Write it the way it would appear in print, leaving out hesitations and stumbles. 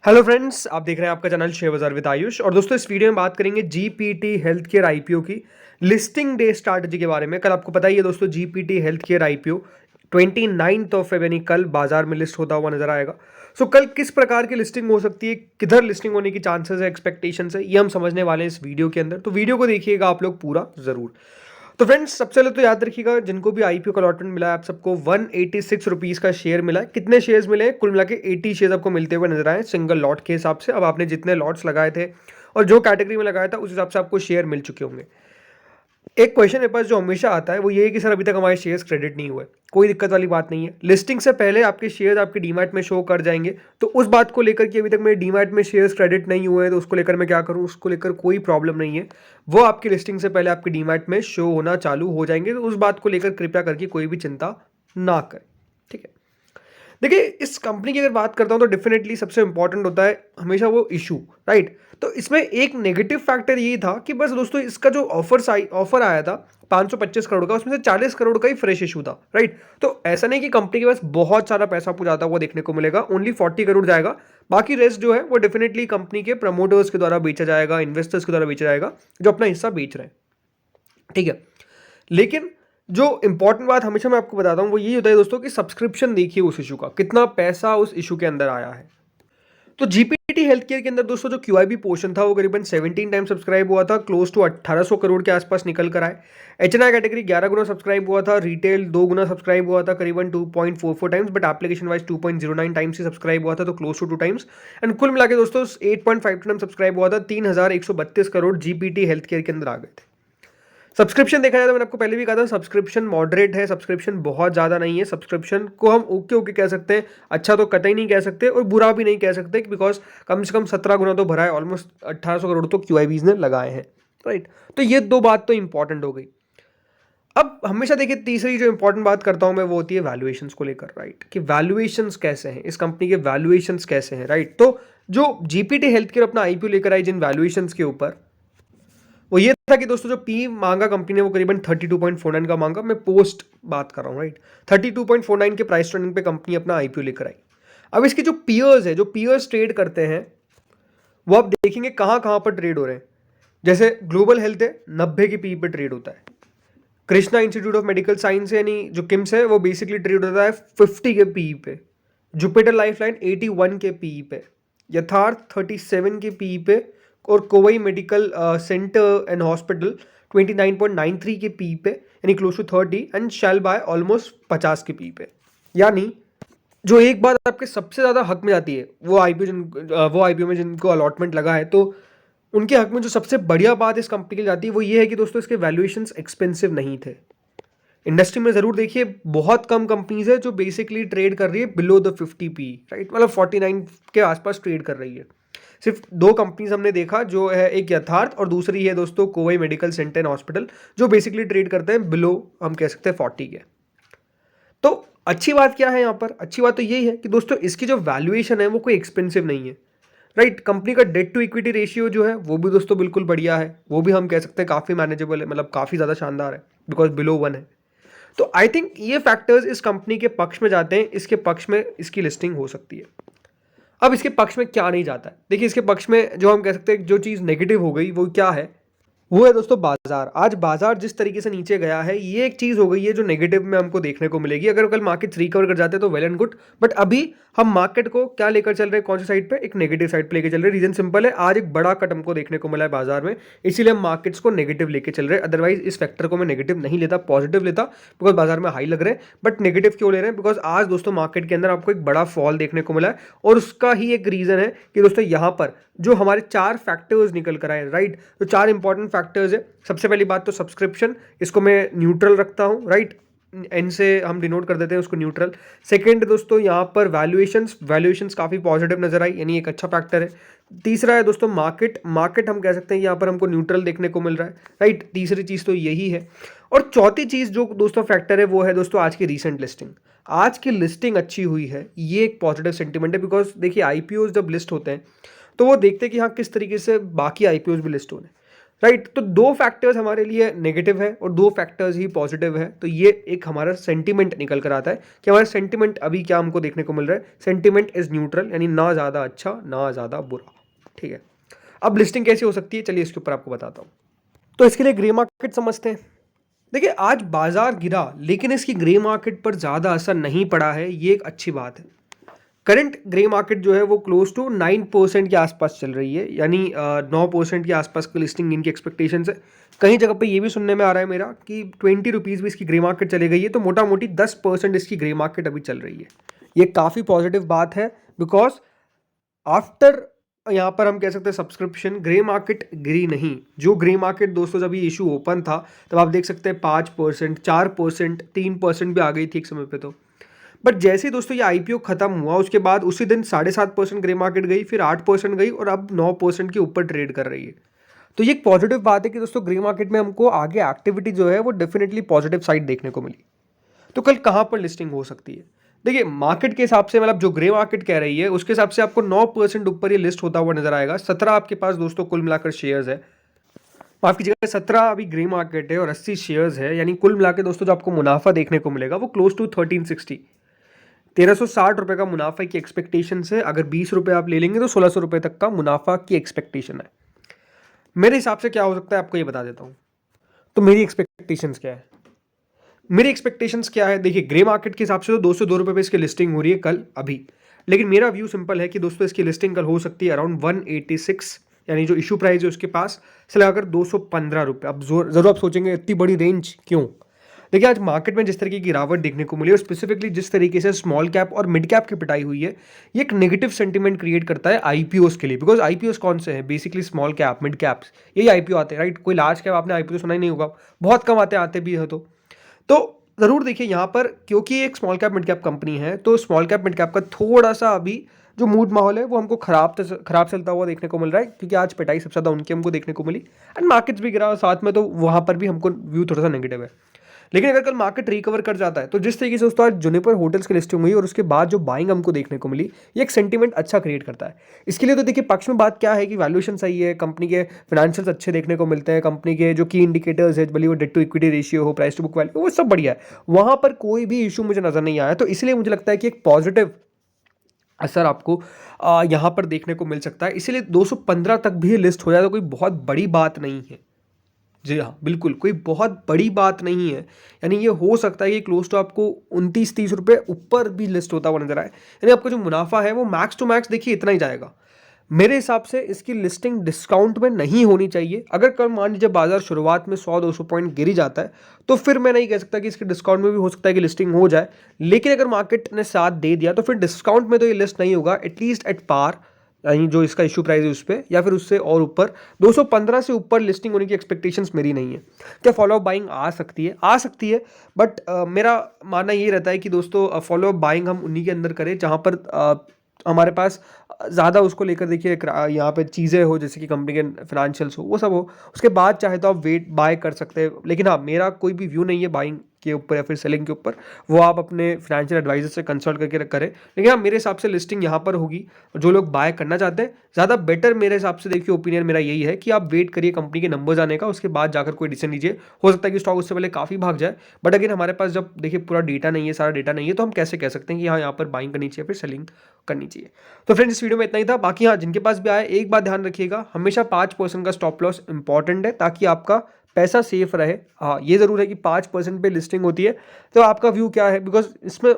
Hello friends, आप देख रहे हैं आपका चैनल शेयर बाजार विद आयुष। और दोस्तों, इस वीडियो में बात करेंगे जीपीटी हेल्थ केयर आईपीओ की लिस्टिंग डे स्ट्रैटेजी के बारे में। कल आपको पता ही है दोस्तों, GPT health care IPO 29 of Feb यानी कल बाजार में लिस्ट होता हुआ नजर आएगा। सो कल किस प्रकार की लिस्टिंग हो सकती है, किधर लिस्टिंग होने की चांसेस है, एक्सपेक्टेशन है, ये हम समझने वाले हैं इस वीडियो के अंदर। तो वीडियो को देखिएगा आप लोग पूरा जरूर। तो फ्रेंड्स, सबसे पहले तो याद रखिएगा, जिनको भी आईपीओ का अलॉटमेंट मिला है, आप सबको 186 रुपीज़ का शेयर मिला है। कितने शेयर्स मिले हैं? कुल मिला के 80 शेयर आपको मिलते हुए नजर आए सिंगल लॉट के हिसाब से। अब आपने जितने लॉट्स लगाए थे और जो कैटेगरी में लगाया था उस हिसाब से आपको शेयर मिल चुके होंगे। एक क्वेश्चन मेरे पास जो हमेशा आता है वो ये है कि सर अभी तक हमारे शेयर्स क्रेडिट नहीं हुए। कोई दिक्कत वाली बात नहीं है, लिस्टिंग से पहले आपके शेयर्स आपके डीमैट में शो कर जाएंगे। तो उस बात को लेकर कि अभी तक मेरे डीमैट में शेयर्स क्रेडिट नहीं हुए हैं तो उसको लेकर मैं क्या करूं, उसको लेकर कोई प्रॉब्लम नहीं है। वो आपकी लिस्टिंग से पहले आपके डीमैट में शो होना चालू हो जाएंगे। तो उस बात को लेकर कृपया करके कोई भी चिंता ना करें, ठीक है। देखिए, इस कंपनी की अगर बात करता हूं तो डेफिनेटली सबसे इंपॉर्टेंट होता है हमेशा वो इशू, राइट। तो इसमें एक नेगेटिव फैक्टर ये था कि बस दोस्तों, इसका जो ऑफर आया था 525 करोड़ का, उसमें से 40 करोड़ का ही फ्रेश इशू था, राइट। तो ऐसा नहीं कि कंपनी के पास बहुत सारा पैसा आपको जाता हुआ देखने को मिलेगा, ओनली 40 करोड़ जाएगा। बाकी रेस्ट जो है वो डेफिनेटली कंपनी के प्रमोटर्स के द्वारा बेचा जाएगा, इन्वेस्टर्स के द्वारा बेचा जाएगा जो अपना हिस्सा बेच रहे हैं, ठीक है। लेकिन जो इंपॉर्टेंट बात हमेशा मैं आपको बताता हूं वो यही होता है दोस्तों कि सब्सक्रिप्शन देखिए उस इशू का, कितना पैसा उस इशू के अंदर आया है। तो जीपीटी हेल्थ केयर के अंदर दोस्तों जो क्यूआईबी पोर्शन था वो करीबन 17 टाइम सब्सक्राइब हुआ था, क्लोज टू 1800 करोड़ के आसपास निकल कर आए। एचएनआई कैटेगरी 11 गुना सब्सक्राइब हुआ था, रिटेल 2 गुना सब्सक्राइब हुआ था, करीबन 2.44 times, but application wise 2.09 times he subscribe हुआ था, तो क्लोज टू 2 टाइम्स। एंड कुल मिला के दोस्तों 8.5 टाइम सब्सक्राइब हुआ था, 3132 करोड़ जीपीटी हेल्थ केयर के अंदर आ गए थे। सब्सक्रिप्शन देखा जाए तो मैंने आपको पहले भी कहा था, सब्सक्रिप्शन मॉडरेट है, सब्सक्रिप्शन बहुत ज़्यादा नहीं है। सब्सक्रिप्शन को हम ओके ओके कह सकते हैं, अच्छा तो कतई नहीं कह सकते और बुरा भी नहीं कह सकते, बिकॉज कम से कम 17 गुना तो भरा है, ऑलमोस्ट 1800 करोड़ तो क्यूआईबीज ने लगाए हैं, राइट। तो ये दो बात तो इंपॉर्टेंट हो गई। अब हमेशा देखिए, तीसरी जो इंपॉर्टेंट बात करता हूं मैं वो होती है वैल्यूएशंस को लेकर, राइट। कि वैल्यूएशंस कैसे हैं, इस कंपनी के वैल्यूएशंस कैसे हैं, राइट। तो जो जीपीटी हेल्थ केयर अपना आईपीओ लेकर आई जिन वैल्यूएशंस के ऊपर, वो ये था कि दोस्तों जो पी मांगा कंपनी ने वो करीबन 32.49 का मांगा। मैं पोस्ट बात कर रहा हूँ, राइट। 32.49 के प्राइस ट्रेंडिंग पे कंपनी अपना आईपीओ लेकर आई। अब इसके जो पीयर्स है, जो पीयर्स ट्रेड करते हैं, वो आप देखेंगे कहाँ कहाँ पर ट्रेड हो रहे हैं। जैसे ग्लोबल हेल्थ है, 90 के पी पे ट्रेड होता है। Krishna institute of medical science है, यानी जो किम्स है, वो बेसिकली ट्रेड होता है 50 के पी पे। जुपिटर लाइफलाइन 81 के पी पे, यथार्थ 37 के पी पे, और Kovai medical centre and hospital 29.93 के पी पे, यानी क्लोज टू 30, एंड शैल बाय ऑलमोस्ट 50 के पी पे। यानी जो एक बात आपके सबसे ज़्यादा हक में जाती है वो आईपीओ में जिनको अलॉटमेंट लगा है, तो उनके हक में जो सबसे बढ़िया बात इस कंपनी की जाती है वो ये है कि दोस्तों इसके वैल्यूएशंस एक्सपेंसिव नहीं थे। इंडस्ट्री में जरूर देखिए, बहुत कम कंपनीज है जो बेसिकली ट्रेड कर रही है बिलो द 50 पी, राइट। मतलब 49 के आसपास ट्रेड कर रही है। सिर्फ दो कंपनीज हमने देखा, जो है एक यथार्थ और दूसरी है दोस्तों Kovai medical centre and hospital, जो बेसिकली ट्रेड करते हैं बिलो, हम कह सकते हैं 40 के। तो अच्छी बात क्या है यहाँ पर? अच्छी बात तो यही है कि दोस्तों इसकी जो वैल्यूएशन है वो कोई एक्सपेंसिव नहीं है, राइट। कंपनी का डेट टू इक्विटी रेशियो जो है वो भी दोस्तों बिल्कुल बढ़िया है, वो भी हम कह सकते हैं काफ़ी मैनेजेबल है, मतलब काफ़ी ज़्यादा शानदार है, बिकॉज बिलो 1 है। तो आई थिंक ये फैक्टर्स इस कंपनी के पक्ष में जाते हैं, इसके पक्ष में इसकी लिस्टिंग हो सकती है। अब इसके पक्ष में क्या नहीं जाता है? देखिए, इसके पक्ष में जो हम कह सकते हैं जो चीज़ नेगेटिव हो गई वो क्या है, वो है दोस्तों बाजार। आज बाजार जिस तरीके से नीचे गया है, ये एक चीज हो गई है जो नेगेटिव में हमको देखने को मिलेगी। अगर कल मार्केट रिकवर कर जाते हैं तो वेल एंड गुड, बट अभी हम मार्केट को क्या लेकर चल रहे हैं, कौन सी साइड पे? एक नेगेटिव साइड पे लेकर चल रहे हैं। रीजन सिंपल है, आज एक बड़ा कट हमको देखने को मिला है बाजार में, इसीलिए हम मार्केट्स को नेगेटिव लेके चल रहे हैं। अदरवाइज इस फैक्टर को मैं नेगेटिव नहीं लेता, पॉजिटिव लेता, बिकॉज बाजार में हाई लग रहे हैं। बट नेगेटिव क्यों ले रहे हैं? बिकॉज आज दोस्तों मार्केट के अंदर आपको एक बड़ा फॉल देखने को मिला है, और उसका ही एक रीजन है कि दोस्तों यहाँ पर जो हमारे 4 फैक्टर्स निकल कर आए, राइट। तो 4 इंपॉर्टेंट फैक्टर्स है। सबसे पहली बात तो सब्सक्रिप्शन, इसको मैं न्यूट्रल रखता हूं, राइट। एन से हम डिनोट कर देते हैं उसको, न्यूट्रल। सेकंड दोस्तों यहाँ पर वैल्यूएशंस काफ़ी पॉजिटिव नजर आई, यानी एक अच्छा फैक्टर है। तीसरा है दोस्तों मार्केट हम कह सकते हैं यहाँ पर हमको न्यूट्रल देखने को मिल रहा है, राइट। तीसरी चीज़ तो यही है। और चौथी चीज़ जो दोस्तों फैक्टर है वो है दोस्तों आज की रीसेंट लिस्टिंग। आज की लिस्टिंग अच्छी हुई है, ये एक पॉजिटिव सेंटिमेंट है, बिकॉज देखिए आईपीओ जब लिस्ट होते हैं तो वो देखते हैं कि हाँ किस तरीके से बाकी आईपीओ भी लिस्ट हो रहे हैं। राइट। तो दो फैक्टर्स हमारे लिए नेगेटिव है और दो फैक्टर्स ही पॉजिटिव है। तो ये एक हमारा सेंटिमेंट निकल कर आता है कि हमारा सेंटिमेंट अभी क्या हमको देखने को मिल रहा है, सेंटिमेंट इज न्यूट्रल, यानी ना ज़्यादा अच्छा ना ज़्यादा बुरा। ठीक है, अब लिस्टिंग कैसी हो सकती है, चलिए इसके ऊपर आपको बताता हूँ। तो इसके लिए ग्रे मार्केट समझते हैं। देखिए आज बाजार गिरा लेकिन इसकी ग्रे मार्केट पर ज़्यादा असर नहीं पड़ा है, ये एक अच्छी बात है। करंट ग्रे मार्केट जो है वो क्लोज टू 9% के आसपास चल रही है, यानी 9% के आसपास की लिस्टिंग इनकी एक्सपेक्टेशंस है। कहीं जगह पे ये भी सुनने में आ रहा है मेरा कि 20 रुपीज़ भी इसकी ग्रे मार्केट चली गई है, तो मोटा मोटी 10% इसकी ग्रे मार्केट अभी चल रही है। ये काफ़ी पॉजिटिव बात है, बिकॉज आफ्टर यहाँ पर हम कह सकते हैं सब्सक्रिप्शन ग्रे मार्केट गिरी नहीं। जो ग्रे मार्केट दोस्तों जब ये इशू ओपन था तब आप देख सकते हैं 5%, 4%, 3% भी आ गई थी एक समय पे। तो बट जैसे ही दोस्तों ये आईपीओ खत्म हुआ उसके बाद उसी दिन 7.5% ग्रे मार्केट गई, फिर 8% गई और अब 9% के ऊपर ट्रेड कर रही है। तो ये एक पॉजिटिव बात है कि दोस्तों ग्रे मार्केट में हमको आगे एक्टिविटी जो है वो डेफिनेटली पॉजिटिव साइड देखने को मिली। तो कल कहाँ पर लिस्टिंग हो सकती है? देखिए मार्केट के हिसाब से, मतलब जो ग्रे मार्केट कह रही है उसके हिसाब से आपको 9% ऊपर ये लिस्ट होता हुआ नजर आएगा। 17 आपके पास दोस्तों कुल मिलाकर शेयर्स है, माफ कीजिएगा 17 अभी ग्रे मार्केट है और 80 शेयर्स है, यानी कुल मिलाकर दोस्तों जो आपको मुनाफा देखने को मिलेगा वो क्लोज टू 1360, 1360 रुपये का मुनाफा की एक्सपेक्टेशन है। अगर 20 रुपये आप ले लेंगे तो 1600 रुपये तक का मुनाफा की एक्सपेक्टेशन है। मेरे हिसाब से क्या हो सकता है आपको ये बता देता हूँ। तो मेरी एक्सपेक्टेशंस क्या है, मेरी एक्सपेक्टेशंस क्या है, देखिए ग्रे मार्केट के हिसाब से तो 202 रुपये पे इसकी लिस्टिंग हो रही है कल अभी, लेकिन मेरा व्यू सिंपल है कि दोस्तों इसकी लिस्टिंग कल हो सकती है अराउंड 186, यानी जो इशू प्राइस है उसके पास से लगाकर 215 रुपये। अब जरूर आप सोचेंगे इतनी बड़ी रेंज क्यों? देखिए आज मार्केट में जिस तरीके की गिरावट देखने को मिली और स्पेसिफिकली जिस तरीके से स्मॉल कैप और मिड कैप की पिटाई हुई है, ये एक नेगेटिव सेंटीमेंट क्रिएट करता है आईपीओस के लिए। बिकॉज आईपीओस कौन से हैं? Basically small cap mid caps, यही आईपीओ आते हैं, राइट। कोई लार्ज कैप आपने आईपीओ सुना ही नहीं होगा, बहुत कम आते भी है। तो ज़रूर देखिए यहाँ पर, क्योंकि एक small cap mid cap company है, तो स्मॉल कैप मिड कैप का थोड़ा सा अभी जो मूड माहौल है वो हमको खराब चलता हुआ देखने को मिल रहा है, क्योंकि आज पिटाई सबसे ज़्यादा उनकी हमको देखने को मिली एंड मार्केट्स भी गिरा साथ में, तो वहाँ पर भी हमको व्यू थोड़ा सा नेगेटिव है। लेकिन अगर कल मार्केट रिकवर कर जाता है तो जिस तरीके से दोस्तों आज जुनिपर होटल्स की लिस्टिंग हुई और उसके बाद जो बाइंग हमको देखने को मिली, ये एक सेंटीमेंट अच्छा क्रिएट करता है। इसके लिए तो देखिए पक्ष में बात क्या है कि वैल्यूएशन सही है, कंपनी के फाइनेंशियल्स अच्छे देखने को मिलते हैं, कंपनी के जो की इंडिकेटर्स है, भले वो डेट टू इक्विटी रेशियो हो, प्राइस टू बुक वैल्यू, वो सब बढ़िया है, वहाँ पर कोई भी इशू मुझे नजर नहीं आया। तो इसलिए मुझे लगता है कि एक पॉजिटिव असर आपको यहाँ पर देखने को मिल सकता है। इसीलिए 215 तक भी लिस्ट हो जाए तो कोई बहुत बड़ी बात नहीं है। जी हाँ, बिल्कुल कोई बहुत बड़ी बात नहीं है, यानी ये हो सकता है कि क्लोज टू आपको 29-30 रुपये ऊपर भी लिस्ट होता हुआ नजर आए, यानी आपका जो मुनाफा है वो मैक्स टू मैक्स देखिए इतना ही जाएगा। मेरे हिसाब से इसकी लिस्टिंग डिस्काउंट में नहीं होनी चाहिए। अगर कल मान लीजिए बाजार शुरुआत में 100-200 पॉइंट गिरी जाता है तो फिर मैं नहीं कह सकता कि इसके डिस्काउंट में भी हो सकता है कि लिस्टिंग हो जाए, लेकिन अगर मार्केट ने साथ दे दिया तो फिर डिस्काउंट में तो ये लिस्ट नहीं होगा, एटलीस्ट एट पार, यानी जो इसका इशू प्राइस है उस पर, या फिर उससे और ऊपर 215 से ऊपर लिस्टिंग होने की एक्सपेक्टेशंस मेरी नहीं है। क्या फॉलो अप बाइंग आ सकती है? आ सकती है, बट मेरा मानना ये रहता है कि दोस्तों फॉलो अप बाइंग हम उन्हीं के अंदर करें जहाँ पर हमारे पास ज़्यादा उसको लेकर देखिए यहाँ पे चीज़ें हो, जैसे कि कंपनी के फाइनेंशियल्स हो, वो सब हो, उसके बाद चाहे तो आप वेट बाय कर सकते हैं। लेकिन हाँ, मेरा कोई भी व्यू नहीं है बाइंग के ऊपर या फिर सेलिंग के ऊपर, वो आप अपने फाइनेंशियल एडवाइजर से कंसल्ट करके करें। लेकिन हाँ, मेरे हिसाब से लिस्टिंग यहाँ पर होगी, जो लोग बाय करना चाहते हैं ज़्यादा बेटर, मेरे हिसाब से देखिए ओपिनियन मेरा यही है कि आप वेट करिए कंपनी के नंबर्स आने का, उसके बाद जाकर कोई डिसीजन लीजिए। हो सकता है कि स्टॉक उससे पहले काफ़ी भाग जाए, बट अगर हमारे पास जब देखिए पूरा डेटा नहीं है, सारा डेटा नहीं है, तो हम कैसे कह सकते हैं कि हाँ यहाँ पर बाइंग करनी चाहिए फिर सेलिंग करनी चाहिए। तो फ्रेंड्स इस वीडियो में इतना ही था। बाकी हाँ, जिनके पास भी आए एक बात ध्यान रखिएगा, हमेशा 5% का स्टॉप लॉस इंपॉर्टेंट है ताकि आपका पैसा सेफ रहे। हाँ ये ज़रूर है कि 5% पे लिस्टिंग होती है, तो आपका व्यू क्या है, बिकॉज इसमें